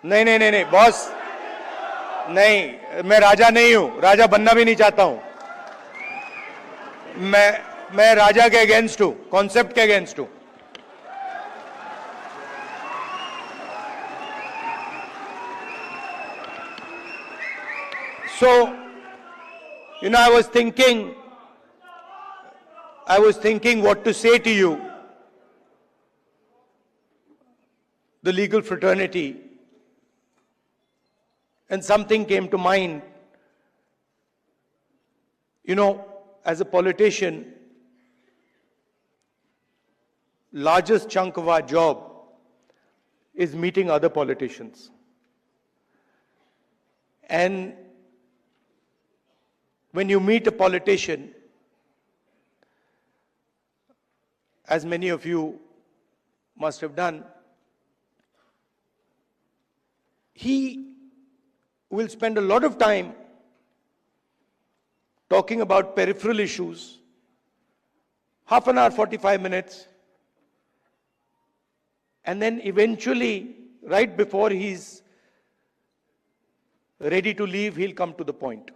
नहीं नहीं नहीं नहीं बॉस, नहीं, मैं राजा नहीं हूं, राजा बनना भी नहीं चाहता हूं। मैं राजा के अगेंस्ट हूं, कॉन्सेप्ट के अगेंस्ट हूं। So, I was thinking what to say to you, the legal fraternity, and something came to mind. As a politician, largest chunk of our job is meeting other politicians. And when you meet a politician, as many of you must have done, he will spend a lot of time talking about peripheral issues, half an hour, 45 minutes, and then eventually, right before he's ready to leave, he'll come to the point.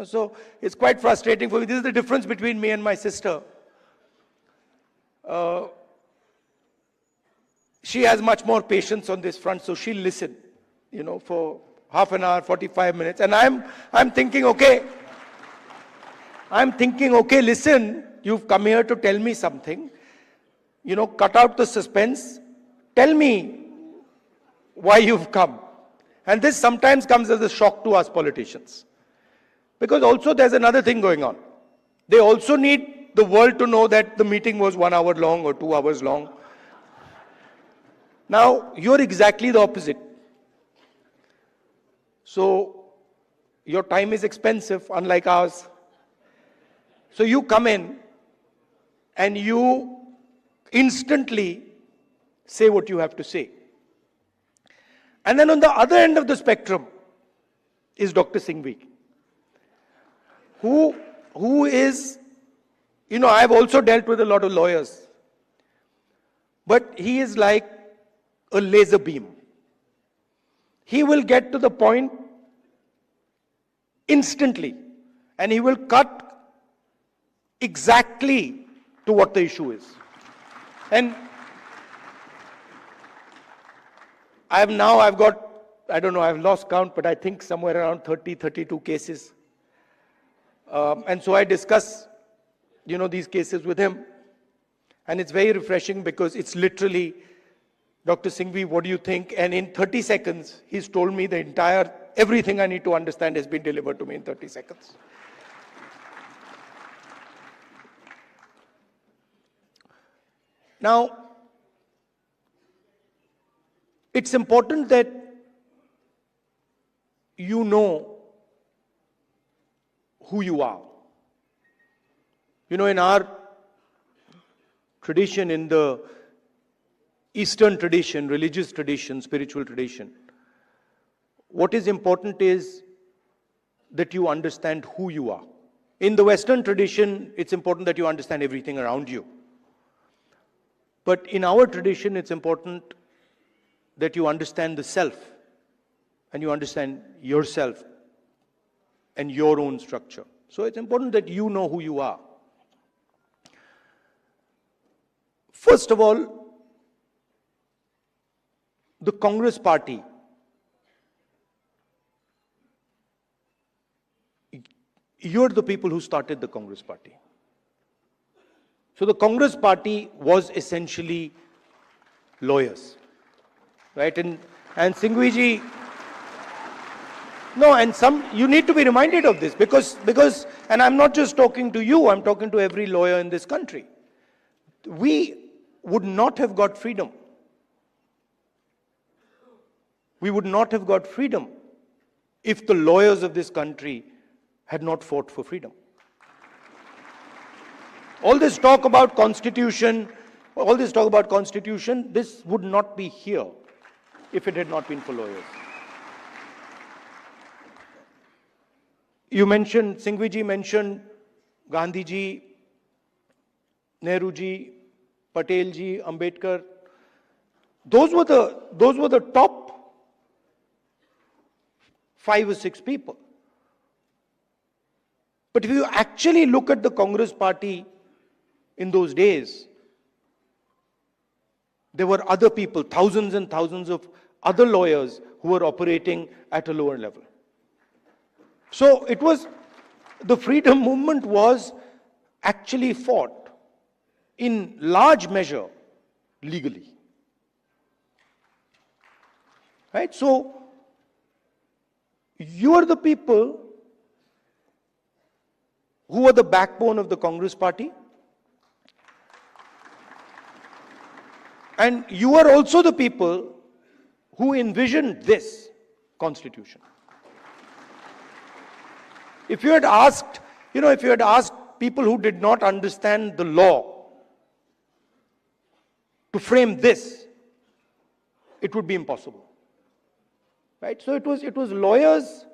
So it's quite frustrating for me. This is the difference between me and my sister. She has much more patience on this front, so she'll listen, for half an hour, 45 minutes. And I'm thinking, okay, listen, you've come here to tell me something. Cut out the suspense. Tell me why you've come. And this sometimes comes as a shock to us politicians. Because also there's another thing going on. They also need the world to know that the meeting was 1 hour long or 2 hours long. Now, you're exactly the opposite. So, your time is expensive, unlike ours. So you come in and you instantly say what you have to say. And then on the other end of the spectrum is Dr. Singhvi, who is, I've also dealt with a lot of lawyers, but he is like a laser beam. He will get to the point instantly, and he will cut exactly to what the issue is. And I've got, I don't know, I've lost count, but I think somewhere around 30, 32 cases. And so I discuss, these cases with him. And it's very refreshing because it's literally, Dr. Singhvi, what do you think? And in 30 seconds, he's told me everything I need to understand has been delivered to me in 30 seconds. Now, it's important that you know who you are. In our tradition, in the Eastern tradition, religious tradition, spiritual tradition, what is important is that you understand who you are. In the Western tradition, it's important that you understand everything around you. But in our tradition, it's important that you understand the self and you understand yourself and your own structure. So it's important that you know who you are. First of all, the Congress Party, you're the people who started the Congress Party. So the Congress Party was essentially lawyers, right? And Singhvi, no, and you need to be reminded of this because, and I'm not just talking to you, I'm talking to every lawyer in this country. We would not have got freedom. We would not have got freedom if the lawyers of this country had not fought for freedom. All this talk about constitution, this would not be here if it had not been for lawyers. Singhvi mentioned Gandhi ji, Nehru ji, Patel ji, Ambedkar. Those were the top 5 or 6 people. But if you actually look at the Congress party in those days, there were other people, thousands and thousands of other lawyers who were operating at a lower level. So the freedom movement was actually fought in large measure legally. Right? So you are the people who are the backbone of the Congress party. And you are also the people who envisioned this constitution. If you had asked, people who did not understand the law to frame this, it would be impossible. Right? So it was lawyers,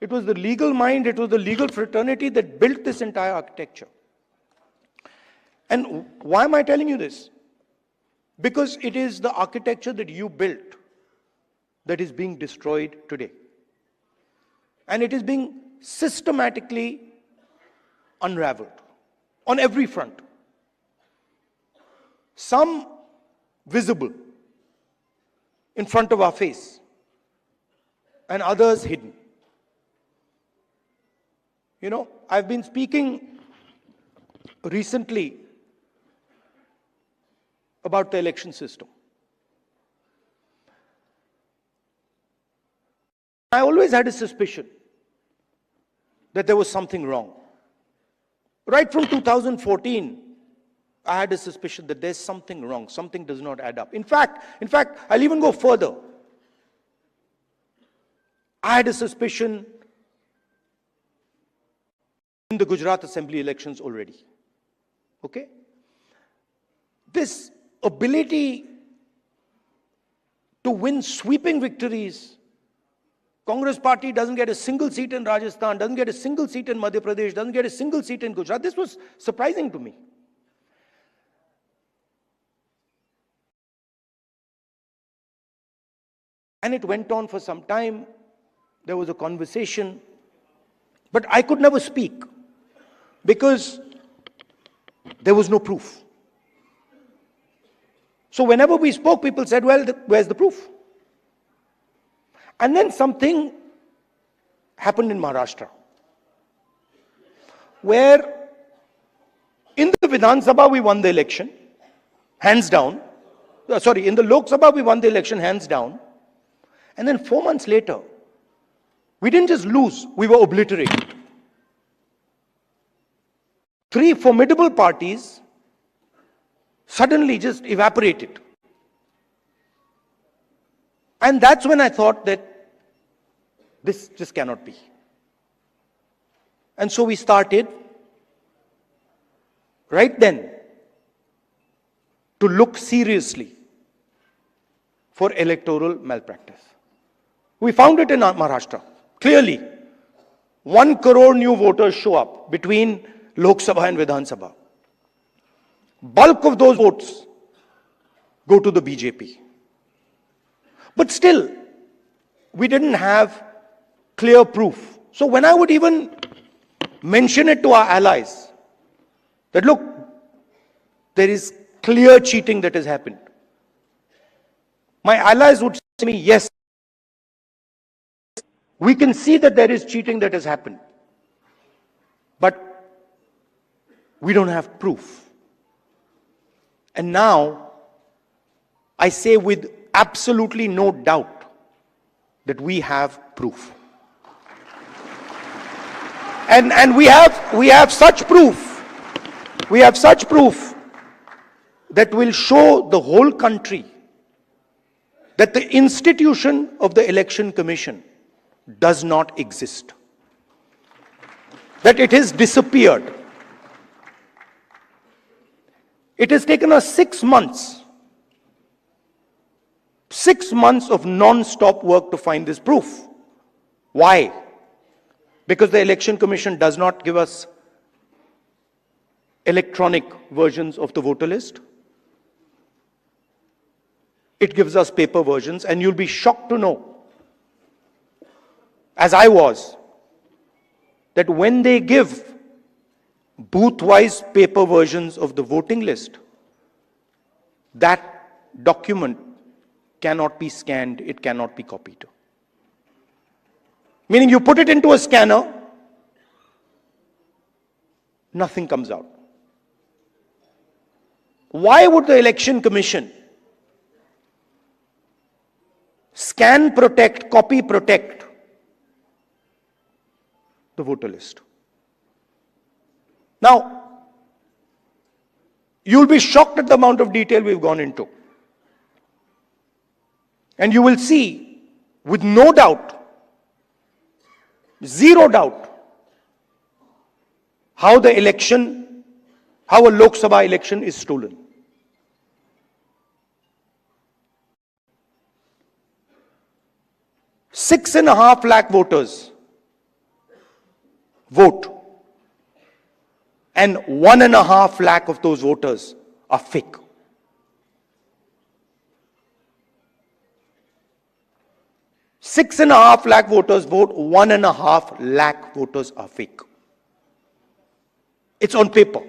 it was the legal mind, it was the legal fraternity that built this entire architecture. And why am I telling you this? Because it is the architecture that you built that is being destroyed today. And it is being systematically unraveled on every front. Some visible in front of our face, and others hidden. I've been speaking recently about the election system. I always had a suspicion that there was something wrong. Right from 2014, I had a suspicion that there's something wrong, something does not add up. In fact, I'll even go further. I had a suspicion in the Gujarat Assembly elections already. Okay? This ability to win sweeping victories. Congress party doesn't get a single seat in Rajasthan, doesn't get a single seat in Madhya Pradesh, doesn't get a single seat in Gujarat. This was surprising to me. And it went on for some time. There was a conversation, but I could never speak because there was no proof. So whenever we spoke, people said, well, where's the proof? And then something happened in Maharashtra, where in the Vidhan Sabha we won the election, hands down. In the Lok Sabha we won the election, hands down. And then 4 months later, we didn't just lose, we were obliterated. 3 formidable parties suddenly just evaporated. And that's when I thought that this just cannot be. And so we started right then to look seriously for electoral malpractice. We found it in Maharashtra. Clearly, 1 crore new voters show up between Lok Sabha and Vidhan Sabha. Bulk of those votes go to the BJP. But still, we didn't have clear proof. So when I would even mention it to our allies, that look, there is clear cheating that has happened, my allies would say to me, yes, we can see that there is cheating that has happened, but we don't have proof. And now, I say with absolutely no doubt that we have proof. And we have such proof. We have such proof that will show the whole country that the institution of the Election Commission does not exist. That it has disappeared. It has taken us 6 months. 6 months of non-stop work to find this proof. Why? Because the Election Commission does not give us electronic versions of the voter list. it gives us paper versions, and you'll be shocked to know, as I was, that when they give booth-wise paper versions of the voting list, that document cannot be scanned, it cannot be copied. Meaning you put it into a scanner, nothing comes out. Why would the Election Commission scan protect, copy protect the voter list? Now, you'll be shocked at the amount of detail we've gone into. And you will see, with no doubt, zero doubt, how a Lok Sabha election is stolen. Six and a half lakh voters vote, and 1.5 lakh of those voters are fake. Six and a half lakh voters vote, 1.5 lakh voters are fake. It's on paper.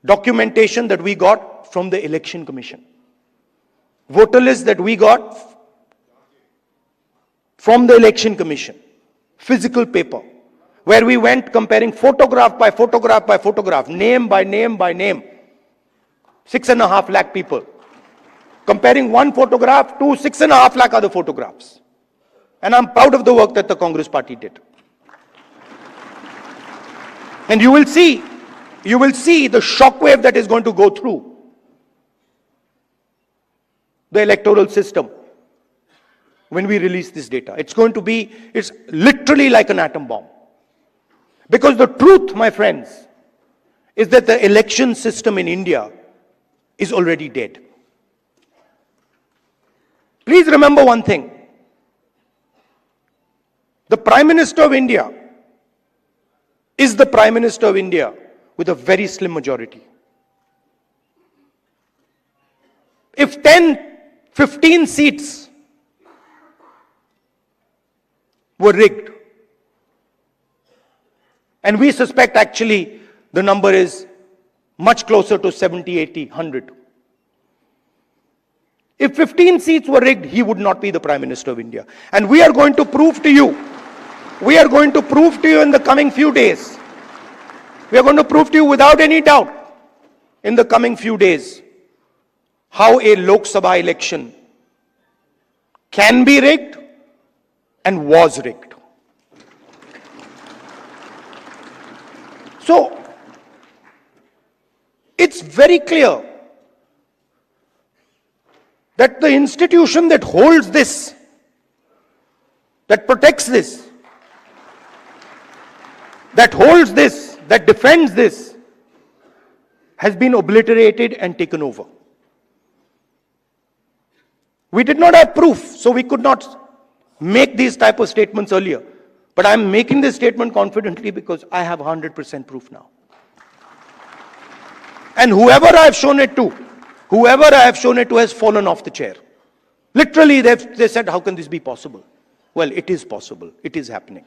Documentation that we got from the Election Commission. Voter list that we got from the Election Commission. Physical paper. Where we went comparing photograph by photograph by photograph, name by name by name. 6.5 lakh people. Comparing one photograph to 6.5 lakh other photographs. And I'm proud of the work that the Congress party did. And you will see the shockwave that is going to go through the electoral system when we release this data. It's literally like an atom bomb. Because the truth, my friends, is that the election system in India is already dead. Please remember one thing. The Prime Minister of India is the Prime Minister of India with a very slim majority. If 10, 15 seats were rigged, and we suspect actually the number is much closer to 70, 80, 100. If 15 seats were rigged, he would not be the Prime Minister of India. And we are going to prove to you, in the coming few days, we are going to prove to you without any doubt in the coming few days how a Lok Sabha election can be rigged and was rigged. So, it's very clear that the institution that holds this, that protects this, that holds this, that defends this, has been obliterated and taken over. We did not have proof, so we could not make these type of statements earlier. But I'm making this statement confidently because I have 100% proof now. And whoever I have shown it to has fallen off the chair. Literally, they said, how can this be possible? Well, it is possible. It is happening.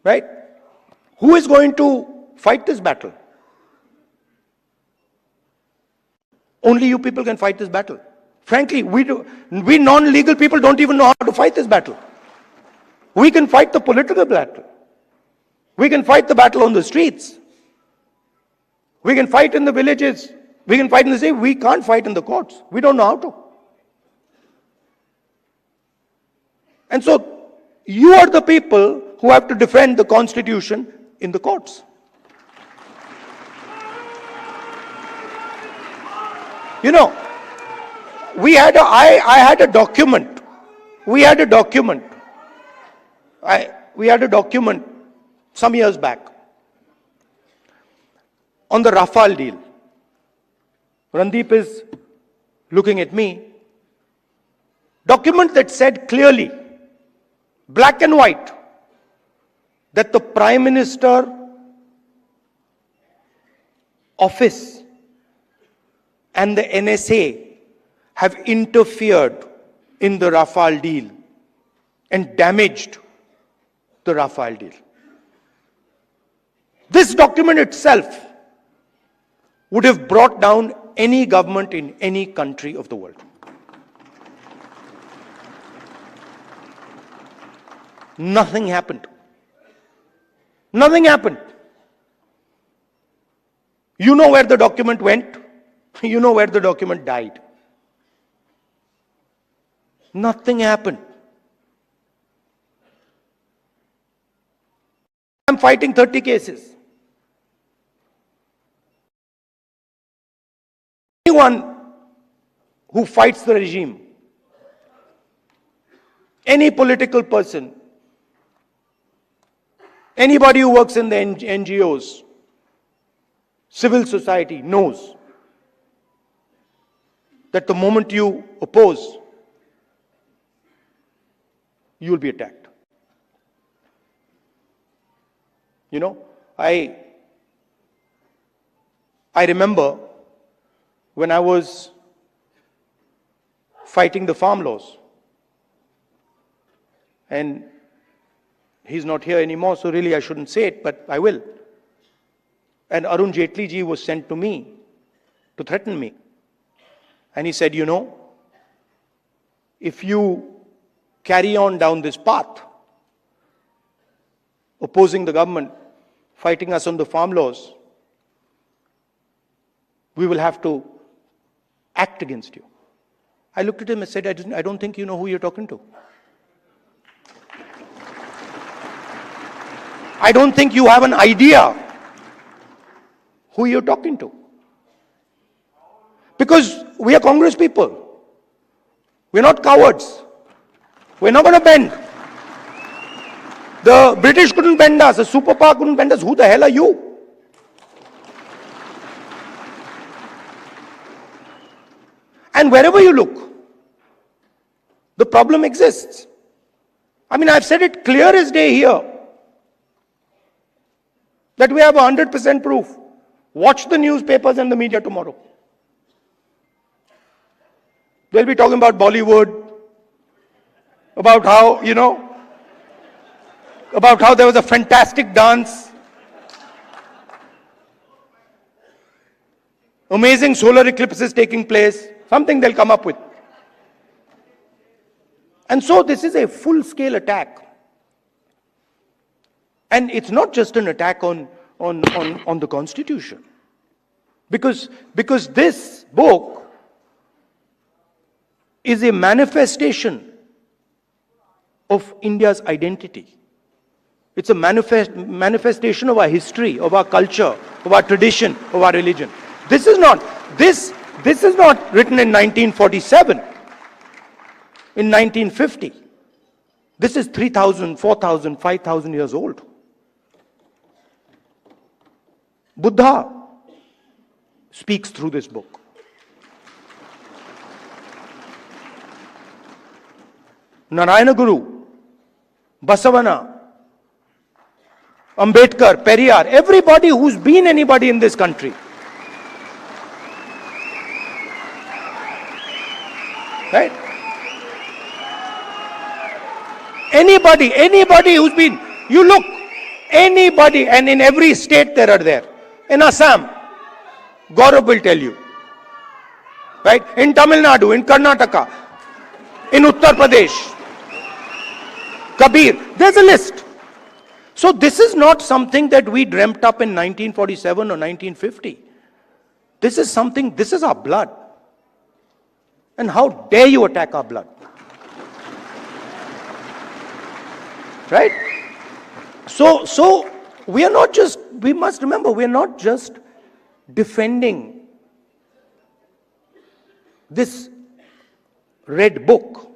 Right? Who is going to fight this battle? Only you people can fight this battle. Frankly, we non-legal people don't even know how to fight this battle. We can fight the political battle. We can fight the battle on the streets. We can fight in the villages. We can fight in the city. We can't fight in the courts. We don't know how to. And so, you are the people who have to defend the Constitution in the courts. You know, I had a document. We had a document some years back on the Rafale deal. Randeep is looking at me. Document that said clearly, black and white, that the Prime Minister office and the NSA have interfered in the Rafale deal and damaged the Rafale deal. This document itself would have brought down any government in any country of the world. Nothing happened. Nothing happened. You know where the document went. You know where the document died. Nothing happened. I'm fighting 30 cases. Anyone who fights the regime, any political person, anybody who works in the NGOs, civil society knows that the moment you oppose, you will be attacked. You know, I remember when I was fighting the farm laws, and he's not here anymore, so really I shouldn't say it, but I will. And Arun Jaitley ji was sent to me to threaten me. And he said, you know, if you carry on down this path, opposing the government, fighting us on the farm laws, we will have to act against you. I looked at him and said, I don't think you know who you're talking to. I don't think you have an idea who you're talking to. Because we are Congress people. We're not cowards. We're not going to bend. The British couldn't bend us. The superpower couldn't bend us. Who the hell are you? And wherever you look, the problem exists. I mean, I've said it clear as day here that we have 100% proof. Watch the newspapers and the media tomorrow. They'll be talking about Bollywood, about how, you know, about how there was a fantastic dance, amazing solar eclipses taking place, something they'll come up with. And so this is a full-scale attack. And it's not just an attack on the Constitution. Because this book is a manifestation of India's identity. It's a manifestation of our history, of our culture, of our tradition, of our religion. This is not written in 1947, in 1950. This is 3,000, 4,000, 5,000 years old. Buddha speaks through this book. Narayana Guru, Basavana, Ambedkar, Periyar, everybody who's been anybody in this country. Right? Anybody who's been, you look, anybody, and in every state there are there. In Assam, Gaurav will tell you. Right? In Tamil Nadu, in Karnataka, in Uttar Pradesh, Kabir, there's a list. So this is not something that we dreamt up in 1947 or 1950. This is something, this is our blood. And how dare you attack our blood? Right? So we are not just, we must remember, we are not just defending this red book,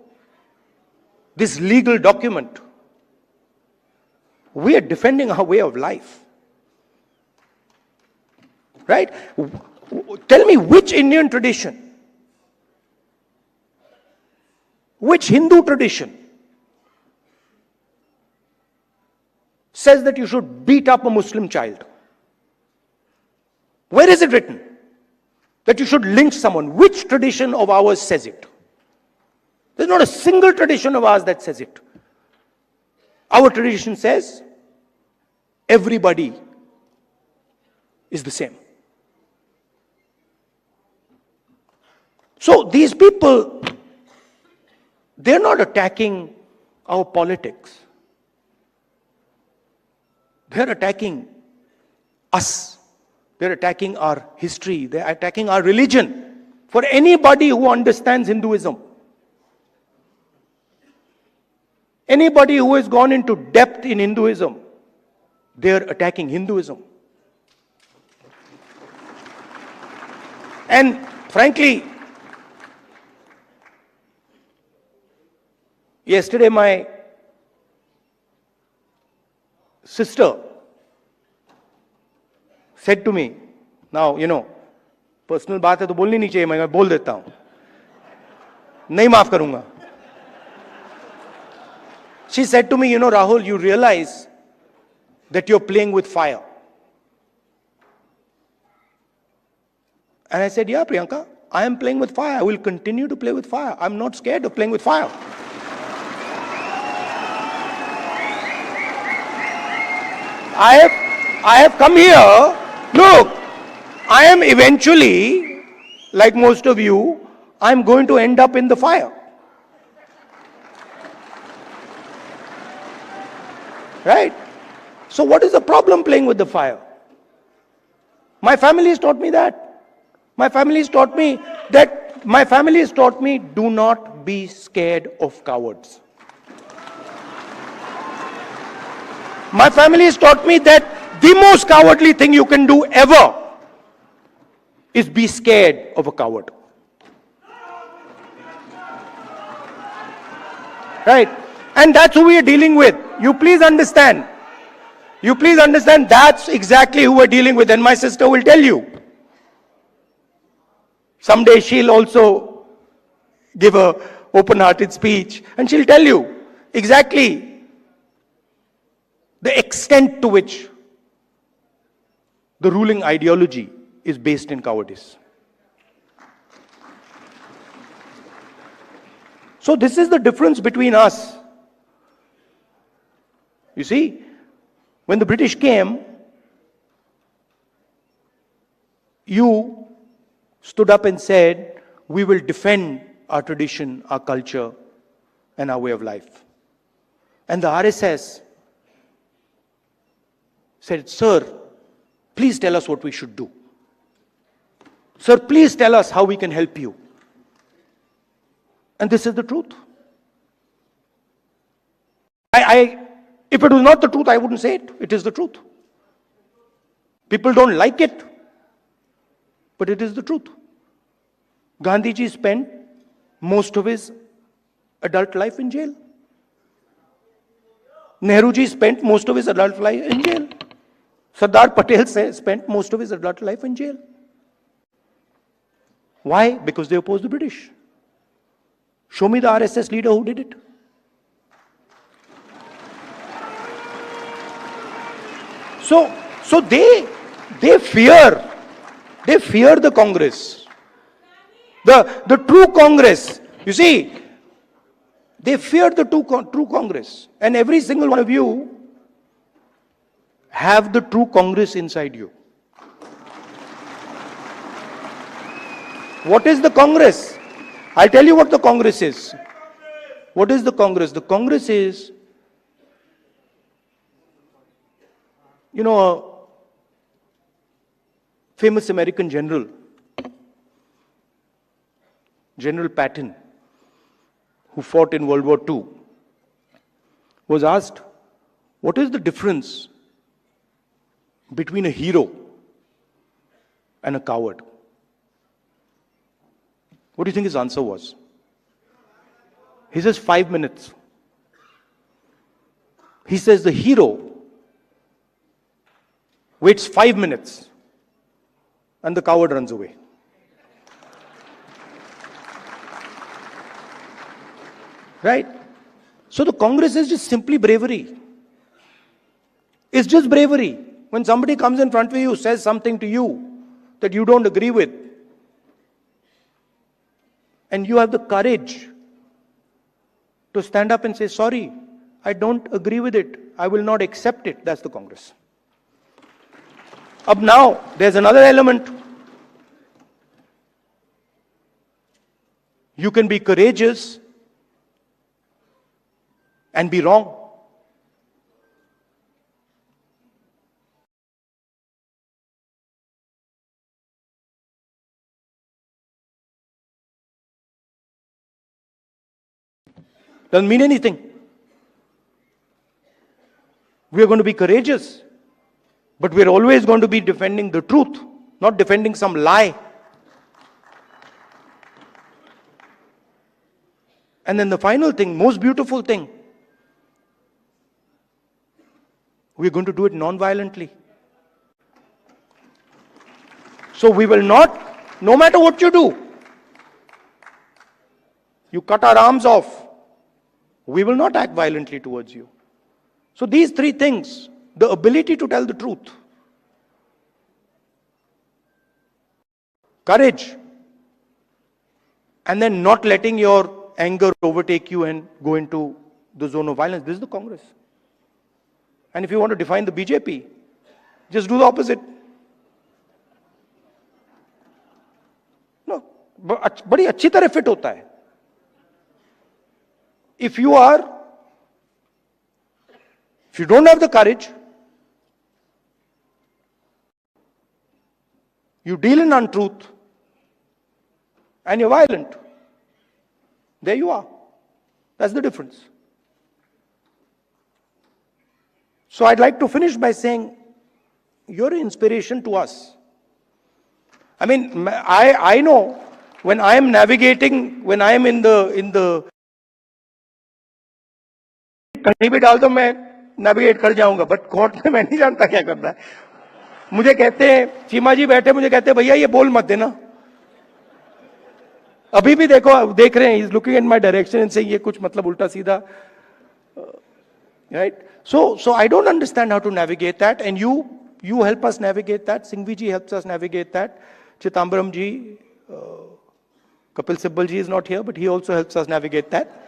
this legal document. We are defending our way of life. Right? Tell me which Indian tradition, which Hindu tradition says that you should beat up a Muslim child? Where is it written? that you should lynch someone. Which tradition of ours says it? There's not a single tradition of ours that says it. Our tradition says everybody is the same. So these people, they're not attacking our politics. They're attacking us. They're attacking our history. They're attacking our religion. For anybody who understands Hinduism, anybody who has gone into depth in Hinduism, they're attacking Hinduism. And frankly, yesterday my sister said to me, now, personal बात है तो बोलनी नहीं चाहिए, मैं बोल देता हूं, नहीं माफ करूंगा. She said to me, Rahul, you realize that you're playing with fire. And I said, yeah, Priyanka, I am playing with fire. I will continue to play with fire. I'm not scared of playing with fire. I have come here. Look, I am eventually, like most of you, I'm going to end up in the fire. Right? So what is the problem playing with the fire? My family has taught me that. My family has taught me do not be scared of cowards. My family has taught me that the most cowardly thing you can do ever is be scared of a coward. Right? And that's who we are dealing with. You please understand. That's exactly who we're dealing with. And my sister will tell you. Someday she'll also give a open-hearted speech and she'll tell you exactly the extent to which the ruling ideology is based in cowardice. So this is the difference between us. You see, when the British came, you stood up and said, we will defend our tradition, our culture, and our way of life. And the RSS said, sir, please tell us what we should do. Sir, please tell us how we can help you. And this is the truth. If it was not the truth, I wouldn't say it. It is the truth. People don't like it, but it is the truth. Gandhiji spent most of his adult life in jail. Nehruji spent most of his adult life in jail. Sardar Patel spent most of his adult life in jail. Why? Because they opposed the British. Show me the RSS leader who did it. So they fear the Congress. The true Congress. You see, they fear the true Congress. And every single one of you have the true Congress inside you. What is the Congress? I'll tell you what the Congress is. What is the Congress? The Congress is, a famous American general, General Patton, who fought in World War II, was asked, what is the difference between a hero and a coward? What do you think his answer was? He says 5 minutes. He says the hero waits 5 minutes and the coward runs away. Right? So the Congress is just simply bravery. It's just bravery. When somebody comes in front of you, says something to you that you don't agree with, And you have the courage to stand up and say, sorry, I don't agree with it. I will not accept it. That's the Congress. Up now, there's another element. You can be courageous and be wrong. Doesn't mean anything. We are going to be courageous, but we're always going to be defending the truth, not defending some lie. And then the final thing, most beautiful thing, we're going to do it non-violently. So we will not, no matter what you do, you cut our arms off, we will not act violently towards you. So these three things, the ability to tell the truth, courage, and then not letting your anger overtake you and go into the zone of violence. This is the Congress. And if you want to define the BJP, just do the opposite. No, बड़ी अच्छी तरह fit होता है. If you don't have the courage, you deal in untruth, and you're violent, there you are. That's the difference. So I'd like to finish by saying, you're an inspiration to us. I mean, I know when I am navigating, when I am in the कहीं भी डाल दो मैं navigate कर जाऊंगा, but court में मैं नहीं जानता क्या करना है. मुझे कहते हैं, चीमा जी बैठे, मुझे कहते हैं भैया ये बोल मत देना. अभी भी देख रहे हैं, is looking in my direction and saying ये कुछ मतलब उल्टा सीधा. Right? So I don't understand how to navigate that, and you help us navigate that. Singhvi ji helps us navigate that. Chidambaram ji, Kapil Sibal ji is not here, but he also helps us navigate that.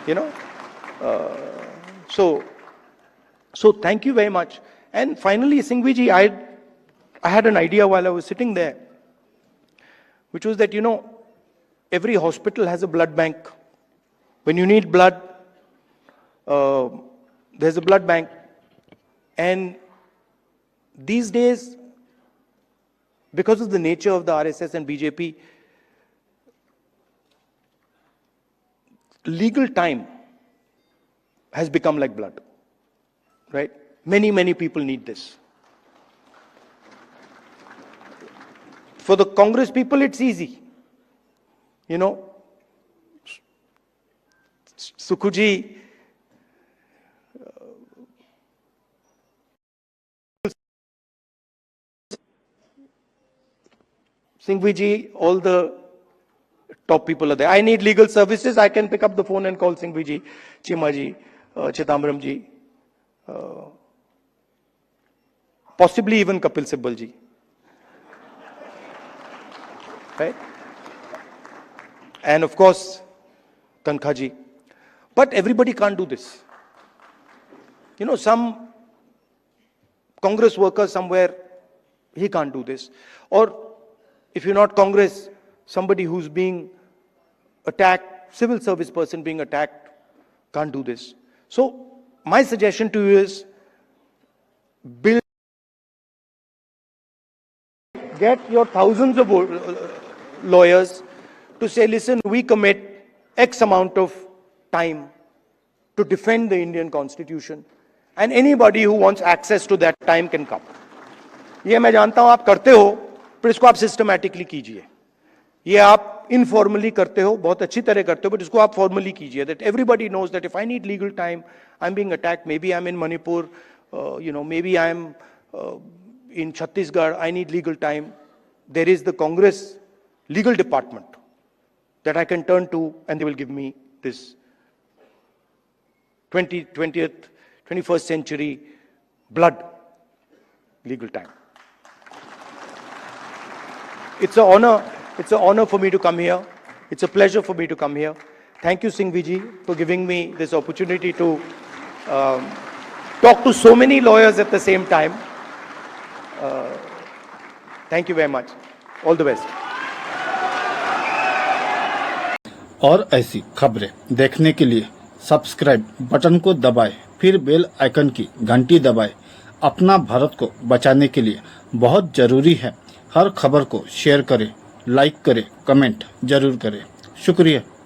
You know, so thank you very much. And finally, Singhvi ji, I had an idea while I was sitting there, which was that, you know, every hospital has a blood bank. When you need blood, there's a blood bank. And these days, because of the nature of the RSS and BJP, legal time has become like blood, right? Many people need this. For the Congress people, it's easy. You know, Sukhuji, Singhvi ji, all the top people are there. I need legal services. I can pick up the phone and call Singhvi ji, Chima ji, Chidambaram ji, possibly even Kapil Sibal ji. Right? And of course, Tankha ji. But everybody can't do this. You know, some Congress worker somewhere, he can't do this. Or if you're not Congress, somebody who's being attacked, civil service person being attacked, can't do this. So my suggestion to you is, get your thousands of lawyers to say, listen, we commit X amount of time to defend the Indian Constitution, and anybody who wants access to that time can come. ये मैं जानता हूं आप करते हो, पर इसको आप सिस्टमैटिकली कीजिए. ये आप इनफॉर्मली करते हो, बहुत अच्छी तरह करते हो, but इसको आप फॉर्मली कीजिए. That everybody knows that if I need legal time, I'm being attacked. Maybe I'm in Manipur, maybe I'm in Chhattisgarh. I need legal time. There is the Congress legal department that I can turn to, and they will give me this 21st century blood legal time. It's an honor for me to come here. It's a pleasure for me to come here. Thank you, Singhvi ji, for giving me this opportunity to talk to so many lawyers at the same time. Thank you very much. All the best. और ऐसी खबरें देखने के लिए subscribe button को दबाएं, फिर bell icon की घंटी दबाएं। अपना भारत को बचाने के लिए बहुत जरूरी है। हर खबर को शेयर करें, लाइक करें, कमेंट जरूर करें। शुक्रिया।